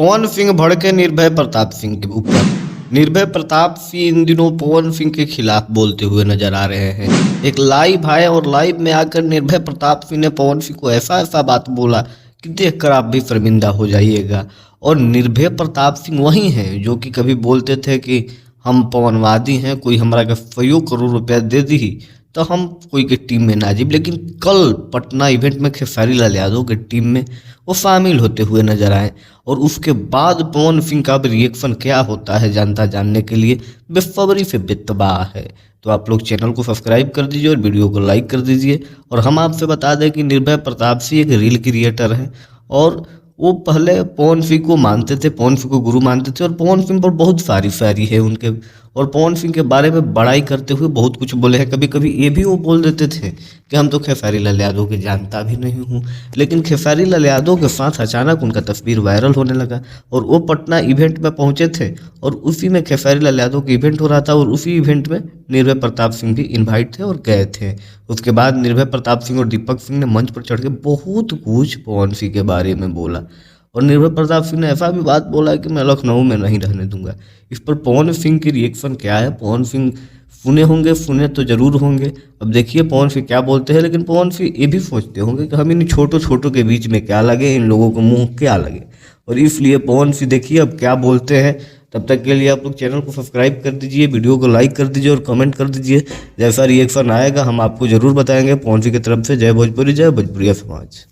पवन सिंह भड़के निर्भय प्रताप सिंह के ऊपर। निर्भय प्रताप सिंह इन दिनों पवन सिंह के खिलाफ बोलते हुए नजर आ रहे हैं। एक लाइव आए और लाइव में आकर निर्भय प्रताप सिंह ने पवन सिंह को ऐसा ऐसा बात बोला कि देखकर आप भी शर्मिंदा हो जाइएगा। और निर्भय प्रताप सिंह वही हैं जो कि कभी बोलते थे कि हम पवनवादी हैं, कोई हमारा के 100 करोड़ रुपया दे दी तो हम कोई के टीम में ना जीब। लेकिन कल पटना इवेंट में खेसारी लाल यादव के टीम में वो शामिल होते हुए नजर आए। और उसके बाद पवन सिंह का रिएक्शन क्या होता है जानता जानने के लिए बेसब्री से बेतबाह है। तो आप लोग चैनल को सब्सक्राइब कर दीजिए और वीडियो को लाइक कर दीजिए। और हम आपसे बता दें कि निर्भय प्रताप सिंह एक रील क्रिएटर है और वो पहले पवन सिंह को मानते थे, पवन सिंह को गुरु मानते थे और पवन सिंह पर बहुत सारी शायरी है उनके। और पवन सिंह के बारे में बड़ाई करते हुए बहुत कुछ बोले हैं। कभी कभी ये भी वो बोल देते थे कि हम तो खेसारी लाल यादव के जानता भी नहीं हूँ। लेकिन खेसारी लाल यादव के साथ अचानक उनका तस्वीर वायरल होने लगा और वो पटना इवेंट में पहुंचे थे और उसी में खेसारी लाल यादव का इवेंट हो रहा था और उसी इवेंट में निर्भय प्रताप सिंह भी इन्वाइट थे और गए थे। उसके बाद निर्भय प्रताप सिंह और दीपक सिंह ने मंच पर चढ़ के बहुत कुछ पवन सिंह के बारे में बोला। और निर्भय प्रताप सिंह ने ऐसा भी बात बोला कि मैं लखनऊ में नहीं रहने दूंगा। इस पर पवन सिंह की रिएक्शन क्या है? पवन सिंह सुने तो जरूर होंगे। अब देखिए पवन सिंह क्या बोलते हैं। लेकिन पवन सिंह ये भी सोचते होंगे कि हम इन छोटों के बीच में क्या लगे, इन लोगों को मुंह क्या लगे। और इसलिए पवन सिंह देखिए अब क्या बोलते हैं। तब तक के लिए आप लोग चैनल को सब्सक्राइब कर दीजिए, वीडियो को लाइक कर दीजिए और कमेंट कर दीजिए। जैसा रिएक्शन आएगा हम आपको जरूर बताएंगे। पवन सिंह की तरफ से जय भोजपुरी, जय भोजपुरिया समाज।